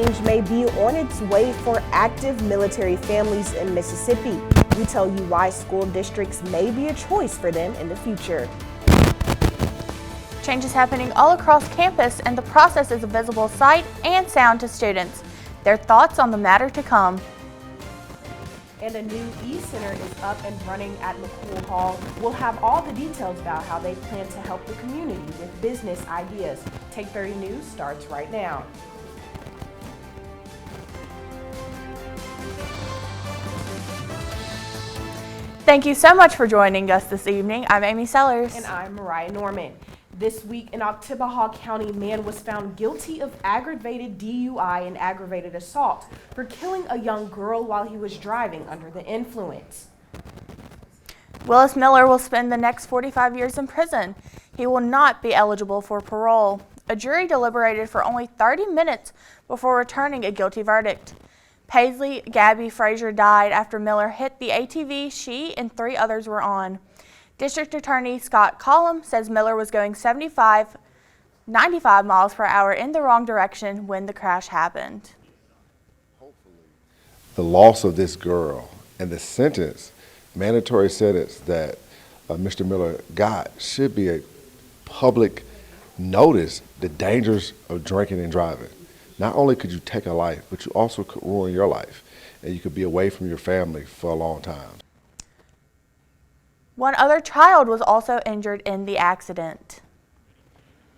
change may be on its way for active military families in Mississippi. We tell you why school districts may be a choice for them in the future. Change is happening all across campus, and the process is a visible sight and sound to students. Their thoughts on the matter to come. And a new e-center is up and running at McCool Hall. We'll have all the details about how they plan to help the community with business ideas. Take 30 News starts right now. Thank you so much for joining us this evening. I'm Amy Sellars. And I'm Moriah Norman. This week, an Oktibbeha County man was found guilty of aggravated DUI and aggravated assault for killing a young girl while he was driving under the influence. Willis Miller will spend the next 45 years in prison. He will not be eligible for parole. A jury deliberated for only 30 minutes before returning a guilty verdict. Paisley Gabby Frazier died after Miller hit the ATV she and 3 others were on. District Attorney Scott Collum says Miller was going 95 miles per hour in the wrong direction when the crash happened. The loss of this girl and the mandatory sentence that Mr. Miller got should be a public notice the dangers of drinking and driving. Not only could you take a life, but you also could ruin your life, and you could be away from your family for a long time. One other child was also injured in the accident.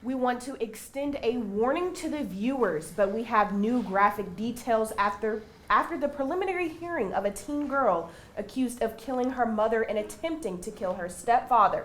We want to extend a warning to the viewers, but we have new graphic details after the preliminary hearing of a teen girl accused of killing her mother and attempting to kill her stepfather.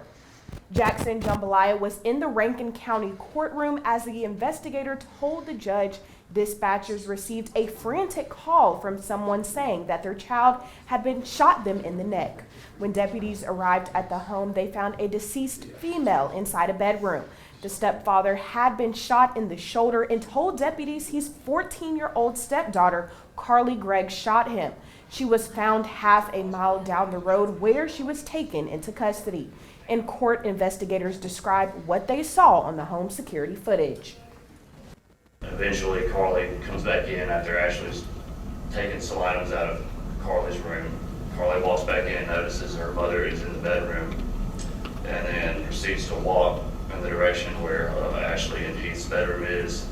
Jackson Jambalaya was in the Rankin County courtroom as the investigator told the judge dispatchers received a frantic call from someone saying that their child had been shot them in the neck. When deputies arrived at the home, they found a deceased female inside a bedroom. The stepfather had been shot in the shoulder and told deputies his 14-year-old stepdaughter, Carly Gregg, shot him. She was found half a mile down the road where she was taken into custody. In court, investigators described what they saw on the home security footage. Eventually, Carly comes back in after Ashley's taken some items out of Carly's room. Carly walks back in, notices her mother is in the bedroom, and then proceeds to walk in the direction where Ashley and Heath's bedroom is.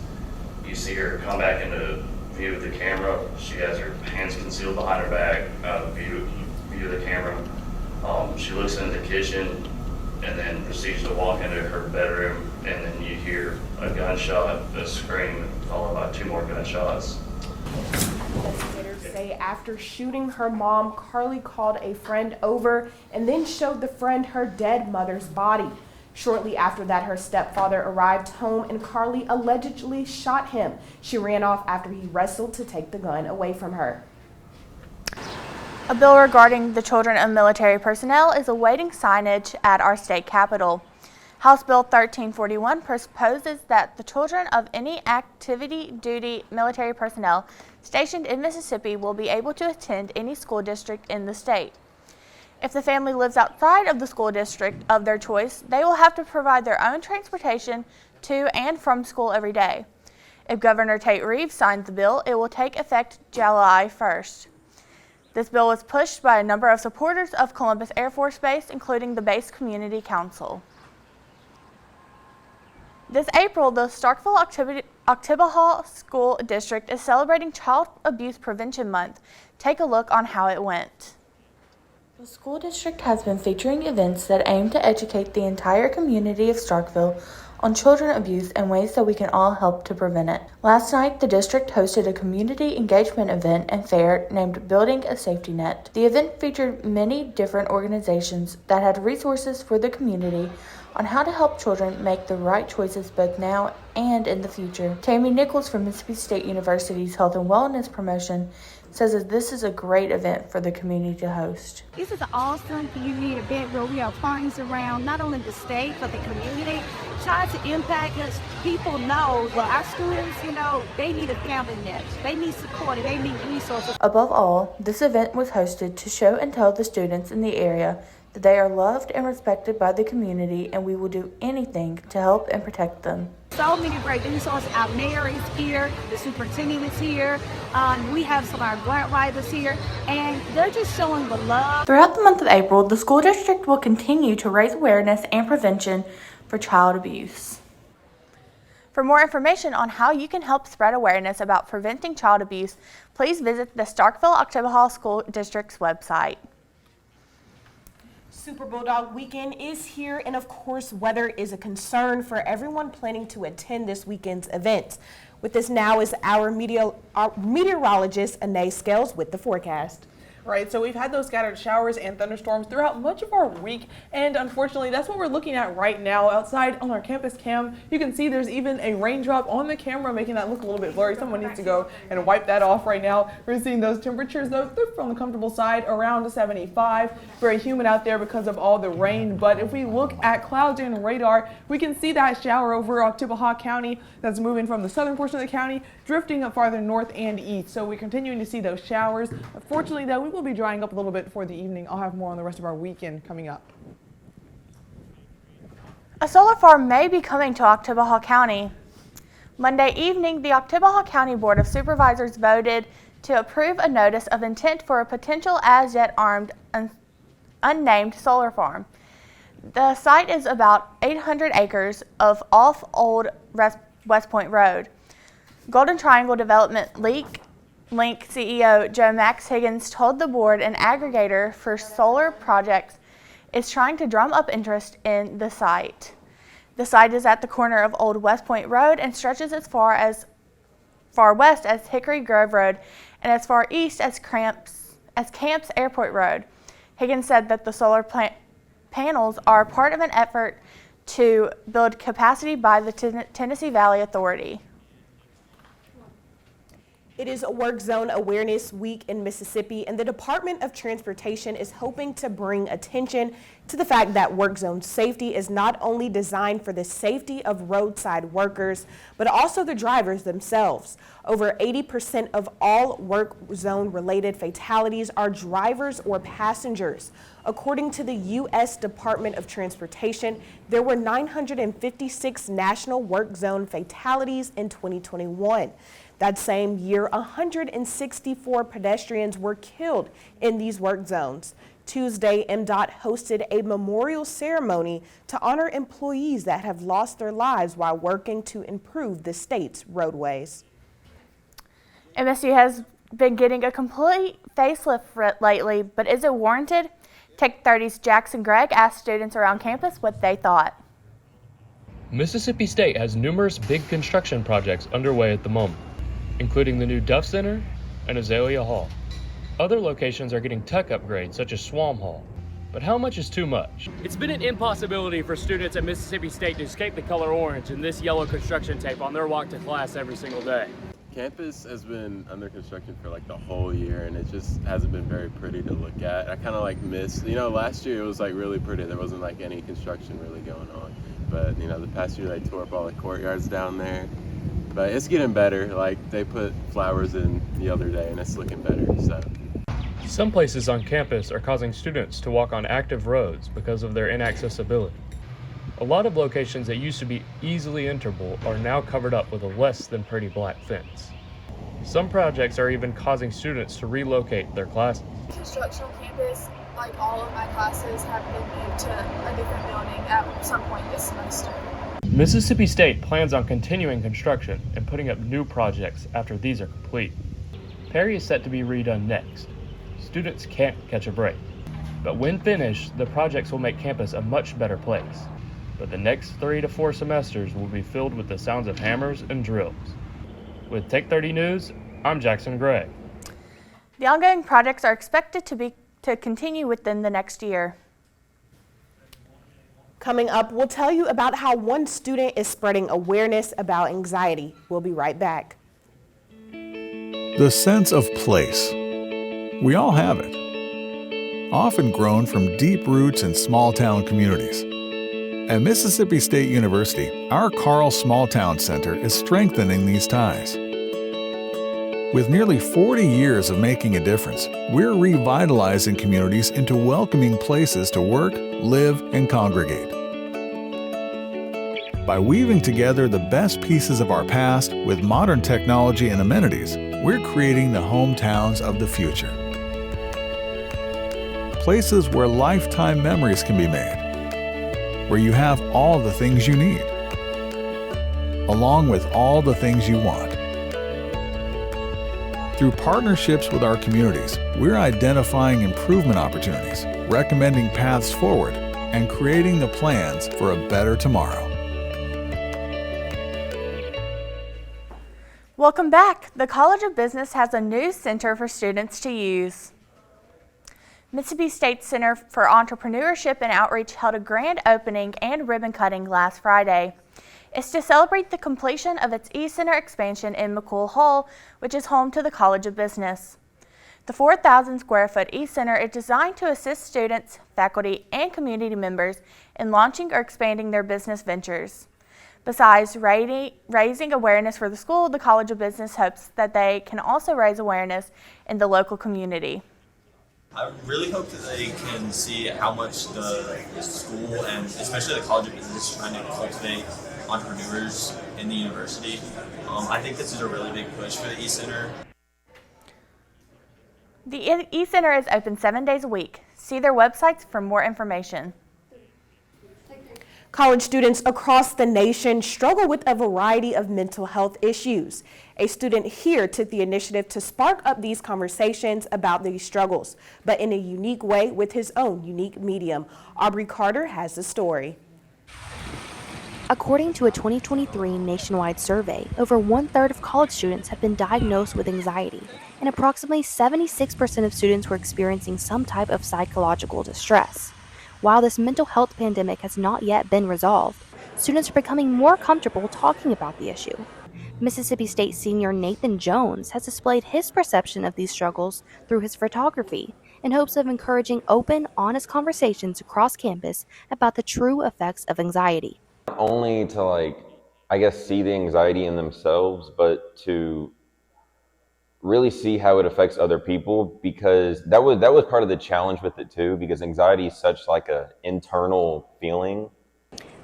You see her come back into view of the camera. She has her hands concealed behind her back, out of view of the camera. She looks into the kitchen and then proceeds to walk into her bedroom, and then you hear a gunshot, a scream, followed by 2 more gunshots. Investigators say after shooting her mom, Carly called a friend over and then showed the friend her dead mother's body. Shortly after that, her stepfather arrived home and Carly allegedly shot him. She ran off after he wrestled to take the gun away from her. A bill regarding the children of military personnel is awaiting signage at our state capitol. House Bill 1341 proposes that the children of any activity-duty military personnel stationed in Mississippi will be able to attend any school district in the state. If the family lives outside of the school district of their choice, they will have to provide their own transportation to and from school every day. If Governor Tate Reeves signs the bill, it will take effect July 1st. This bill was pushed by a number of supporters of Columbus Air Force Base, including the Base Community Council. This April, the Starkville-Oktibbeha School District is celebrating Child Abuse Prevention Month. Take a look on how it went. The school district has been featuring events that aim to educate the entire community of Starkville on children abuse and ways that we can all help to prevent it. Last night, the district hosted a community engagement event and fair named Building a Safety Net. The event featured many different organizations that had resources for the community on how to help children make the right choices both now and in the future. Tammy Nichols from Mississippi State University's Health and Wellness Promotion says that this is a great event for the community to host. This is an awesome community event where we are partners around not only the state but the community, trying to impact us. People know, well, our students, they need a family net. They need support and they need resources. Above all, this event was hosted to show and tell the students in the area They are loved and respected by the community, and we will do anything to help and protect them. So many great resources. Our mayor is here, the superintendent is here, we have some of our grant writers here, and they're just showing the love. Throughout the month of April, the school district will continue to raise awareness and prevention for child abuse. For more information on how you can help spread awareness about preventing child abuse, please visit the Starkville-Oktibbeha School District's website. Super Bulldog weekend is here, and of course, weather is a concern for everyone planning to attend this weekend's events. With us now is our meteorologist, Annea Scales, with the forecast. Right, so we've had those scattered showers and thunderstorms throughout much of our week, and unfortunately that's what we're looking at right now outside on our campus cam. You can see there's even a raindrop on the camera, making that look a little bit blurry. Someone needs to go and wipe that off right now. We're seeing those temperatures though, they're from the comfortable side, around 75. Very humid out there because of all the rain, but if we look at clouds and radar, we can see that shower over Oktibbeha County that's moving from the southern portion of the county, drifting up farther north and east. So we're continuing to see those showers. Unfortunately though, we will be drying up a little bit for the evening. I'll have more on the rest of our weekend coming up. A solar farm may be coming to Oktibbeha County. Monday evening, the Oktibbeha County Board of Supervisors voted to approve a notice of intent for a potential as-yet armed unnamed solar farm. The site is about 800 acres of off Old West Point Road. Golden Triangle Development Link CEO Joe Max Higgins told the board an aggregator for solar projects is trying to drum up interest in the site. The site is at the corner of Old West Point Road and stretches as far west as Hickory Grove Road and as far east as Camps Airport Road. Higgins said that the solar panels are part of an effort to build capacity by the Tennessee Valley Authority. It is a Work Zone Awareness Week in Mississippi, and the Department of Transportation is hoping to bring attention to the fact that work zone safety is not only designed for the safety of roadside workers, but also the drivers themselves. Over 80% of all work zone related fatalities are drivers or passengers. According to the U.S. Department of Transportation, there were 956 national work zone fatalities in 2021. That same year, 164 pedestrians were killed in these work zones. Tuesday, MDOT hosted a memorial ceremony to honor employees that have lost their lives while working to improve the state's roadways. MSU has been getting a complete facelift lately, but is it warranted? Tech 30's Jackson Gregg asked students around campus what they thought. Mississippi State has numerous big construction projects underway at the moment, including the new Duff Center and Azalea Hall. Other locations are getting tech upgrades, such as Swam Hall. But how much is too much? It's been an impossibility for students at Mississippi State to escape the color orange and this yellow construction tape on their walk to class every single day. Campus has been under construction for like the whole year, and it just hasn't been very pretty to look at. I kind of like miss, last year it was like really pretty. There wasn't like any construction really going on. But, the past year they tore up all the courtyards down there. But it's getting better. Like, they put flowers in the other day, and it's looking better, so. Some places on campus are causing students to walk on active roads because of their inaccessibility. A lot of locations that used to be easily enterable are now covered up with a less than pretty black fence. Some projects are even causing students to relocate their classes. Construction on campus, like all of my classes, have been moved to a different building at some point this semester. Mississippi State plans on continuing construction and putting up new projects after these are complete. Perry is set to be redone next. Students can't catch a break. But when finished, the projects will make campus a much better place. But the next 3 to 4 semesters will be filled with the sounds of hammers and drills. With Tech 30 News, I'm Jackson Gregg. The ongoing projects are expected to continue within the next year. Coming up, we'll tell you about how one student is spreading awareness about anxiety. We'll be right back. The sense of place. We all have it. Often grown from deep roots in small-town communities. At Mississippi State University, our Carl Small Town Center is strengthening these ties. With nearly 40 years of making a difference, we're revitalizing communities into welcoming places to work, live, and congregate. By weaving together the best pieces of our past with modern technology and amenities, we're creating the hometowns of the future. Places where lifetime memories can be made, where you have all the things you need, along with all the things you want. Through partnerships with our communities, we're identifying improvement opportunities, recommending paths forward, and creating the plans for a better tomorrow. Welcome back. The College of Business has a new center for students to use. Mississippi State Center for Entrepreneurship and Outreach held a grand opening and ribbon cutting last Friday. It's to celebrate the completion of its e-center expansion in McCool Hall, which is home to the College of Business. The 4,000 square foot e-center is designed to assist students, faculty, and community members in launching or expanding their business ventures. Besides raising awareness for the school, the College of Business hopes that they can also raise awareness in the local community. I really hope that they can see how much the school and especially the College of Business is trying to cultivate entrepreneurs in the university. I think this is a really big push for the e-center. The e-center is open 7 days a week. See their websites for more information. College students across the nation struggle with a variety of mental health issues. A student here took the initiative to spark up these conversations about these struggles, but in a unique way with his own unique medium. Aubrey Carter has the story. According to a 2023 nationwide survey, over 1/3 of college students have been diagnosed with anxiety, and approximately 76% of students were experiencing some type of psychological distress. While this mental health pandemic has not yet been resolved, students are becoming more comfortable talking about the issue. Mississippi State senior Nathan Jones has displayed his perception of these struggles through his photography in hopes of encouraging open, honest conversations across campus about the true effects of anxiety. Not only to see the anxiety in themselves, but to really see how it affects other people, because that was part of the challenge with it too, because anxiety is such an internal feeling.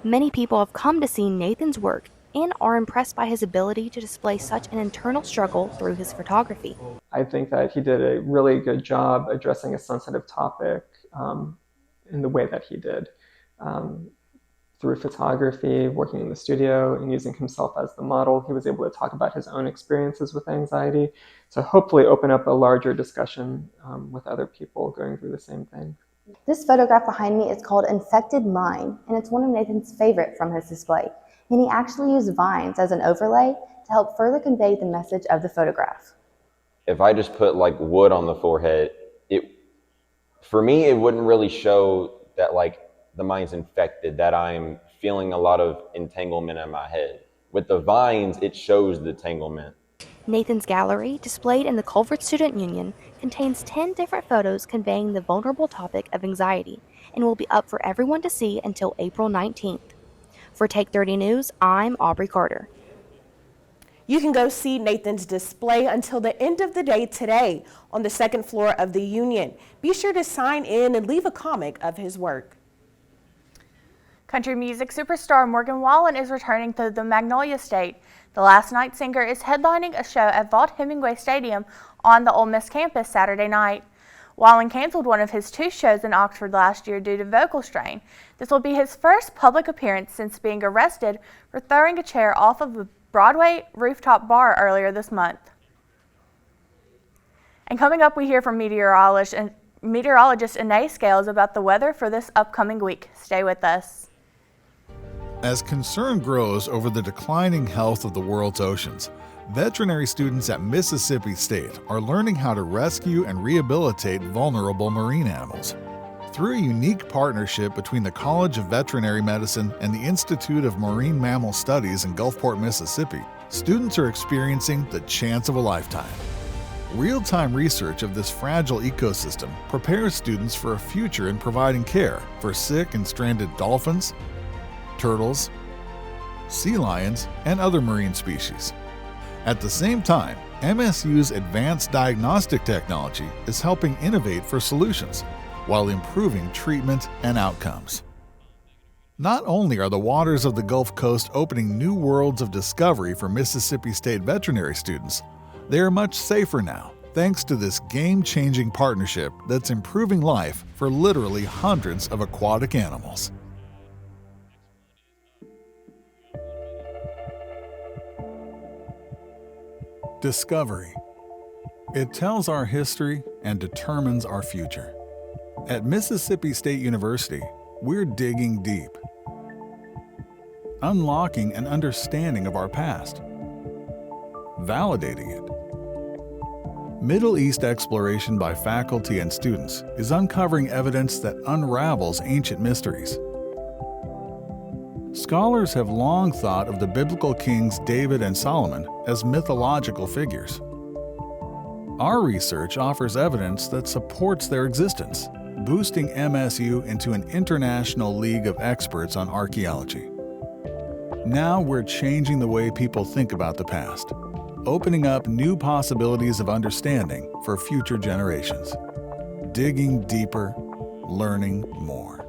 Many people have come to see Nathan's work and are impressed by his ability to display such an internal struggle through his photography. I think that he did a really good job addressing a sensitive topic in the way that he did. Through photography, working in the studio, and using himself as the model, he was able to talk about his own experiences with anxiety to hopefully open up a larger discussion with other people going through the same thing. This photograph behind me is called Infected Mind, and it's one of Nathan's favorite from his display. And he actually used vines as an overlay to help further convey the message of the photograph. If I just put wood on the forehead, for me, it wouldn't really show that the mind's infected, that I'm feeling a lot of entanglement in my head. With the vines, it shows the entanglement. Nathan's gallery, displayed in the Culver Student Union, contains 10 different photos conveying the vulnerable topic of anxiety and will be up for everyone to see until April 19th. For Take 30 News, I'm Aubrey Carter. You can go see Nathan's display until the end of the day today on the second floor of the Union. Be sure to sign in and leave a comment of his work. Country music superstar Morgan Wallen is returning to the Magnolia State. The Last Night singer is headlining a show at Vaught Hemingway Stadium on the Ole Miss campus Saturday night. Wallen canceled one of his 2 shows in Oxford last year due to vocal strain. This will be his first public appearance since being arrested for throwing a chair off of a Broadway rooftop bar earlier this month. And coming up, we hear from meteorologist Annea Scales about the weather for this upcoming week. Stay with us. As concern grows over the declining health of the world's oceans, veterinary students at Mississippi State are learning how to rescue and rehabilitate vulnerable marine animals. Through a unique partnership between the College of Veterinary Medicine and the Institute of Marine Mammal Studies in Gulfport, Mississippi, students are experiencing the chance of a lifetime. Real-time research of this fragile ecosystem prepares students for a future in providing care for sick and stranded dolphins, turtles, sea lions, and other marine species. At the same time, MSU's advanced diagnostic technology is helping innovate for solutions while improving treatment and outcomes. Not only are the waters of the Gulf Coast opening new worlds of discovery for Mississippi State veterinary students, they are much safer now thanks to this game-changing partnership that's improving life for literally hundreds of aquatic animals. Discovery. It tells our history and determines our future. At Mississippi State University, we're digging deep, unlocking an understanding of our past, validating it. Middle East exploration by faculty and students is uncovering evidence that unravels ancient mysteries. Scholars have long thought of the biblical kings David and Solomon as mythological figures. Our research offers evidence that supports their existence, boosting MSU into an international league of experts on archaeology. Now we're changing the way people think about the past, opening up new possibilities of understanding for future generations. Digging deeper, learning more.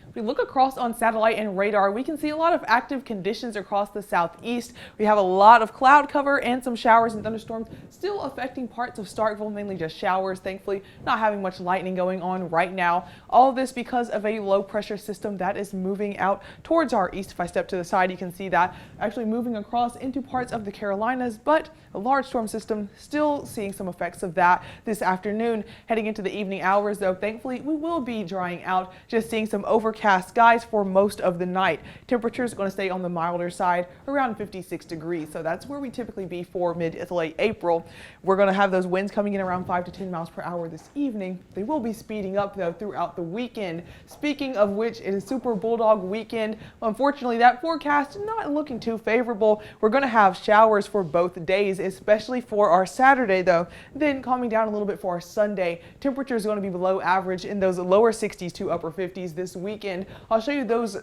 If we look across on satellite and radar, we can see a lot of active conditions across the southeast. We have a lot of cloud cover and some showers and thunderstorms still affecting parts of Starkville, mainly just showers, thankfully not having much lightning going on right now. All of this because of a low pressure system that is moving out towards our east. If I step to the side, you can see that actually moving across into parts of the Carolinas, but a large storm system still seeing some effects of that this afternoon. Heading into the evening hours though, thankfully we will be drying out, just seeing some overcast skies for most of the night. Temperatures are going to stay on the milder side, around 56 degrees. So that's where we typically be for mid to late April. We're going to have those winds coming in around 5 to 10 miles per hour this evening. They will be speeding up though throughout the weekend. Speaking of which, it is Super Bulldog weekend. Unfortunately, that forecast not looking too favorable. We're going to have showers for both days, especially for our Saturday though. Then calming down a little bit for our Sunday. Temperatures are going to be below average in those lower 60s to upper 50s this weekend. I'll show you those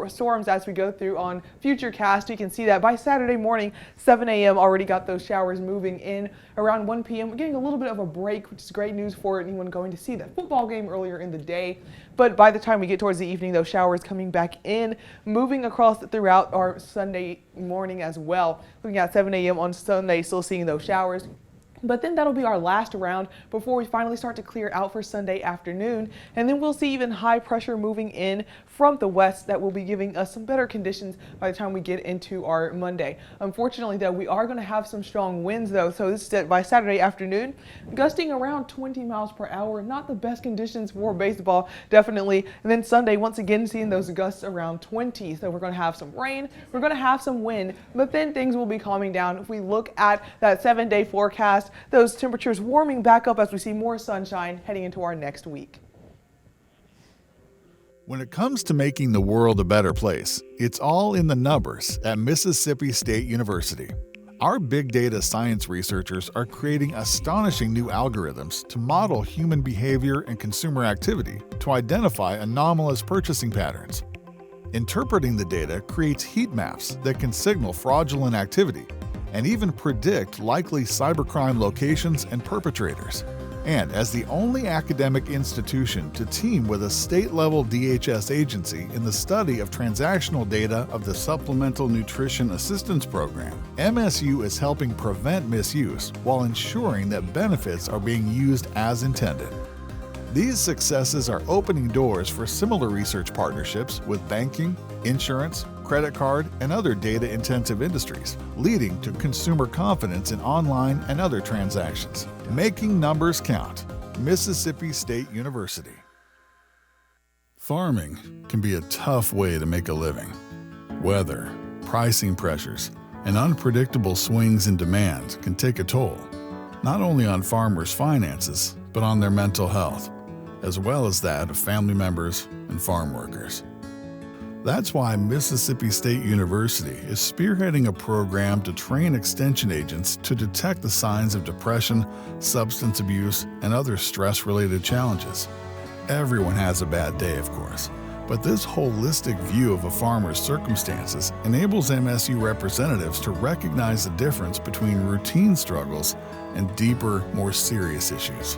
storms as we go through on Futurecast. You can see that by Saturday morning, 7 a.m. already got those showers moving in. Around 1 p.m. we're getting a little bit of a break, which is great news for anyone going to see that football game earlier in the day. But by the time we get towards the evening, those showers coming back in, moving across throughout our Sunday morning as well. Looking at 7 a.m. on Sunday, still seeing those showers. But then that'll be our last round before we finally start to clear out for Sunday afternoon. And then we'll see even high pressure moving in from the west that will be giving us some better conditions by the time we get into our Monday. Unfortunately, though, we are going to have some strong winds, though. So this is by Saturday afternoon, gusting around 20 miles per hour. Not the best conditions for baseball, definitely. And then Sunday, once again, seeing those gusts around 20. So we're going to have some rain. We're going to have some wind, but then things will be calming down. If we look at that 7-day forecast, those temperatures warming back up as we see more sunshine heading into our next week. When it comes to making the world a better place, it's all in the numbers at Mississippi State University. Our big data science researchers are creating astonishing new algorithms to model human behavior and consumer activity to identify anomalous purchasing patterns. Interpreting the data creates heat maps that can signal fraudulent activity and even predict likely cybercrime locations and perpetrators. And as the only academic institution to team with a state-level DHS agency in the study of transactional data of the Supplemental Nutrition Assistance Program, MSU is helping prevent misuse while ensuring that benefits are being used as intended. These successes are opening doors for similar research partnerships with banking, insurance, credit card, and other data-intensive industries, leading to consumer confidence in online and other transactions. Making numbers count. Mississippi State University. Farming can be a tough way to make a living. Weather, pricing pressures, and unpredictable swings in demand can take a toll, not only on farmers' finances, but on their mental health, as well as that of family members and farm workers. That's why Mississippi State University is spearheading a program to train extension agents to detect the signs of depression, substance abuse, and other stress-related challenges. Everyone has a bad day, of course, But this holistic view of a farmer's circumstances enables MSU representatives to recognize the difference between routine struggles and deeper, more serious issues.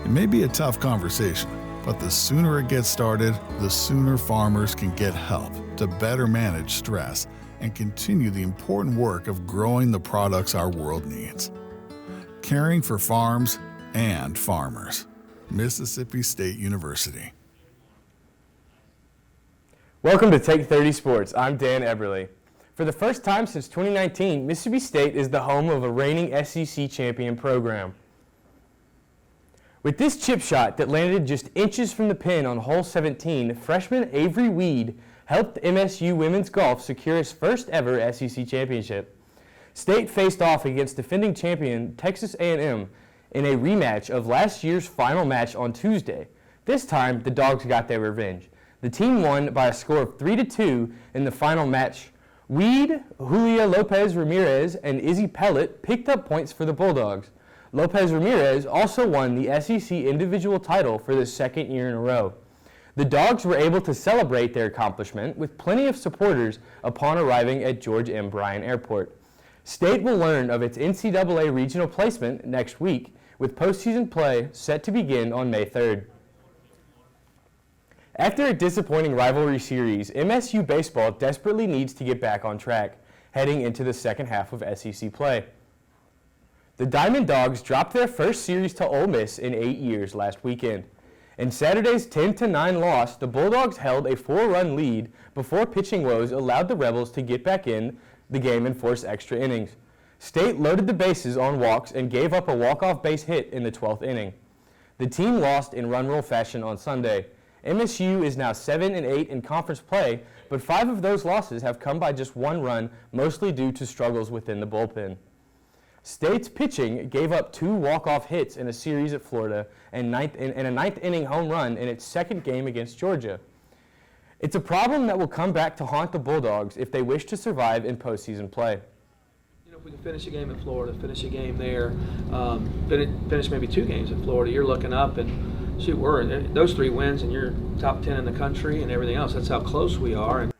It may be a tough conversation, but the sooner it gets started, the sooner farmers can get help to better manage stress and continue the important work of growing the products our world needs. Caring for farms and farmers. Mississippi State University. Welcome to Take 30 Sports. I'm Dan Eberle. For the first time since 2019, Mississippi State is the home of a reigning SEC champion program. With this chip shot that landed just inches from the pin on hole 17, freshman Avery Weed helped MSU women's golf secure its first ever SEC championship. State faced off against defending champion Texas A&M in a rematch of last year's final match on Tuesday. This time, the Dogs got their revenge. The team won by a score of 3-2 in the final match. Weed, Julia Lopez Ramirez, and Izzy Pellet picked up points for the Bulldogs. Lopez Ramirez also won the SEC individual title for the second year in a row. The Dogs were able to celebrate their accomplishment with plenty of supporters upon arriving at George M. Bryan Airport. State will learn of its NCAA regional placement next week, with postseason play set to begin on May 3rd. After a disappointing rivalry series, MSU baseball desperately needs to get back on track, heading into the second half of SEC play. The Diamond Dogs dropped their first series to Ole Miss in 8 years last weekend. In Saturday's 10-9 loss, the Bulldogs held a 4-run lead before pitching woes allowed the Rebels to get back in the game and force extra innings. State loaded the bases on walks and gave up a walk-off base hit in the 12th inning. The team lost in run rule fashion on Sunday. MSU is now 7-8 in conference play, but 5 of those losses have come by just 1 run, mostly due to struggles within the bullpen. State's pitching gave up 2 walk-off hits in a series at Florida and a ninth-inning home run in its second game against Georgia. It's a problem that will come back to haunt the Bulldogs if they wish to survive in postseason play. You know, if we can finish a game in Florida, finish a game there, finish maybe 2 games in Florida, you're looking up and shoot, we're those 3 wins and you're top 10 in the country and everything else. That's how close we are.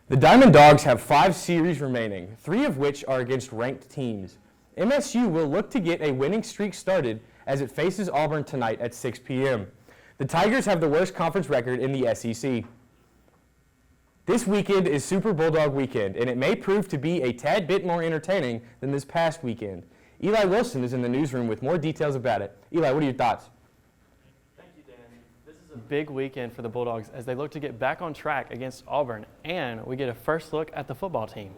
The Diamond Dogs have 5 series remaining, 3 of which are against ranked teams. MSU will look to get a winning streak started as it faces Auburn tonight at 6 p.m. The Tigers have the worst conference record in the SEC. This weekend is Super Bulldog weekend, and it may prove to be a tad bit more entertaining than this past weekend. Eli Wilson is in the newsroom with more details about it. Eli, what are your thoughts? A big weekend for the Bulldogs as they look to get back on track against Auburn, and we get a first look at the football team.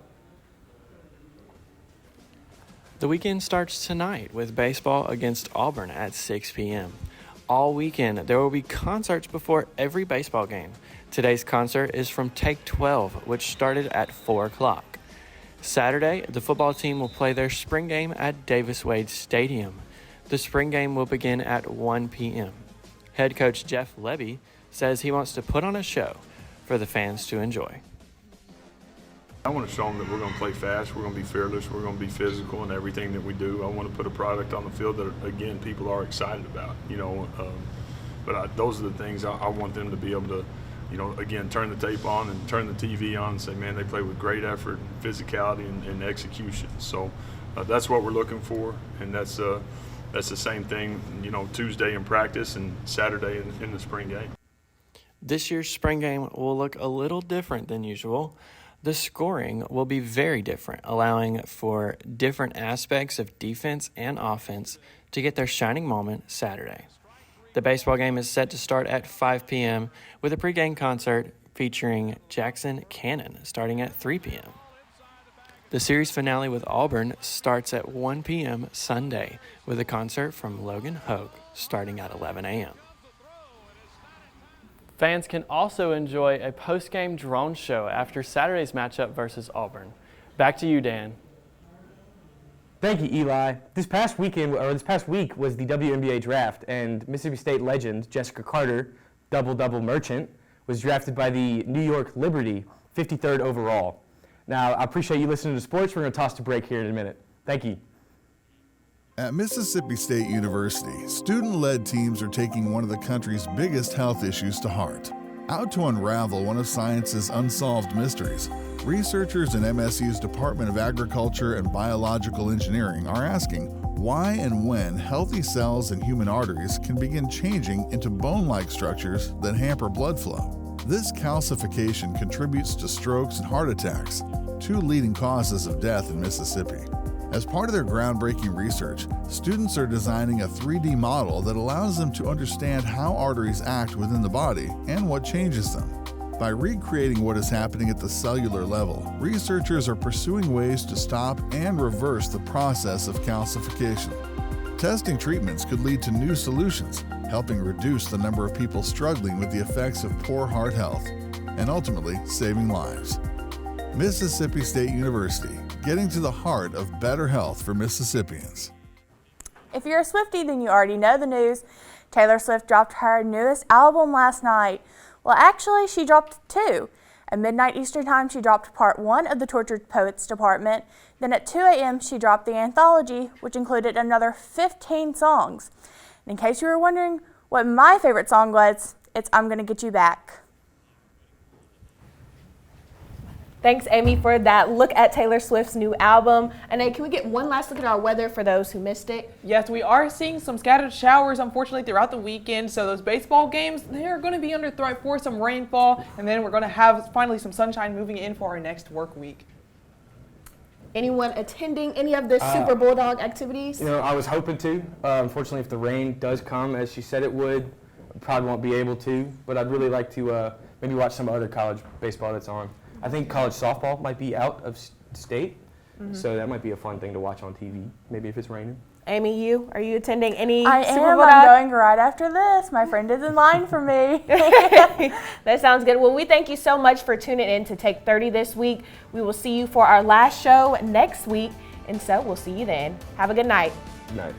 The weekend starts tonight with baseball against Auburn at 6 p.m. All weekend, there will be concerts before every baseball game. Today's concert is from Take 12, which started at 4 o'clock. Saturday, the football team will play their spring game at Davis-Wade Stadium. The spring game will begin at 1 p.m. Head coach Jeff Levy says he wants to put on a show for the fans to enjoy. I want to show them that we're going to play fast, we're going to be fearless, we're going to be physical in everything that we do. I want to put a product on the field that, again, people are excited about, those are the things I want them to be able to, again, turn the tape on and turn the TV on and say, man, they play with great effort, physicality, and execution. So that's what we're looking for, and that's the same thing, Tuesday in practice and Saturday in the spring game. This year's spring game will look a little different than usual. The scoring will be very different, allowing for different aspects of defense and offense to get their shining moment Saturday. The baseball game is set to start at 5 p.m. with a pregame concert featuring Jackson Cannon starting at 3 p.m. The series finale with Auburn starts at 1 p.m. Sunday with a concert from Logan Hoke starting at 11 a.m. Fans can also enjoy a post-game drone show after Saturday's matchup versus Auburn. Back to you, Dan. Thank you, Eli. This past week was the WNBA draft, and Mississippi State legend Jessica Carter, double-double merchant, was drafted by the New York Liberty, 53rd overall. Now, I appreciate you listening to sports. We're going to toss to break here in a minute. Thank you. At Mississippi State University, student-led teams are taking one of the country's biggest health issues to heart: Out to unravel one of science's unsolved mysteries, researchers in MSU's Department of Agriculture and Biological Engineering are asking why and when healthy cells in human arteries can begin changing into bone-like structures that hamper blood flow. This calcification contributes to strokes and heart attacks, two leading causes of death in Mississippi. As part of their groundbreaking research, students are designing a 3D model that allows them to understand how arteries act within the body and what changes them. By recreating what is happening at the cellular level, researchers are pursuing ways to stop and reverse the process of calcification. Testing treatments could lead to new solutions, helping reduce the number of people struggling with the effects of poor heart health, and ultimately saving lives. Mississippi State University, getting to the heart of better health for Mississippians. If you're a Swiftie, then you already know the news. Taylor Swift dropped her newest album last night. Well, actually, she dropped two. At midnight Eastern Time, she dropped part 1 of the Tortured Poets Department. Then at 2 a.m., she dropped the anthology, which included another 15 songs. And in case you were wondering what my favorite song was, it's I'm Gonna Get You Back. Thanks, Amy, for that look at Taylor Swift's new album. And then can we get one last look at our weather for those who missed it? Yes, we are seeing some scattered showers, unfortunately, throughout the weekend. So those baseball games, they're going to be under threat for some rainfall. And then we're going to have finally some sunshine moving in for our next work week. Anyone attending any of the Super Bulldog activities? You know, I was hoping to. Unfortunately, if the rain does come, as she said it would, I probably won't be able to. But I'd really like to maybe watch some other college baseball that's on. I think college softball might be out of state, so that might be a fun thing to watch on TV, maybe if it's raining. Amy, are you attending any I Super am. Bulldog? I'm going right after this. My friend is in line for me. That sounds good. Well, we thank you so much for tuning in to Take 30 this week. We will see you for our last show next week, and so we'll see you then. Have a good night. Good night.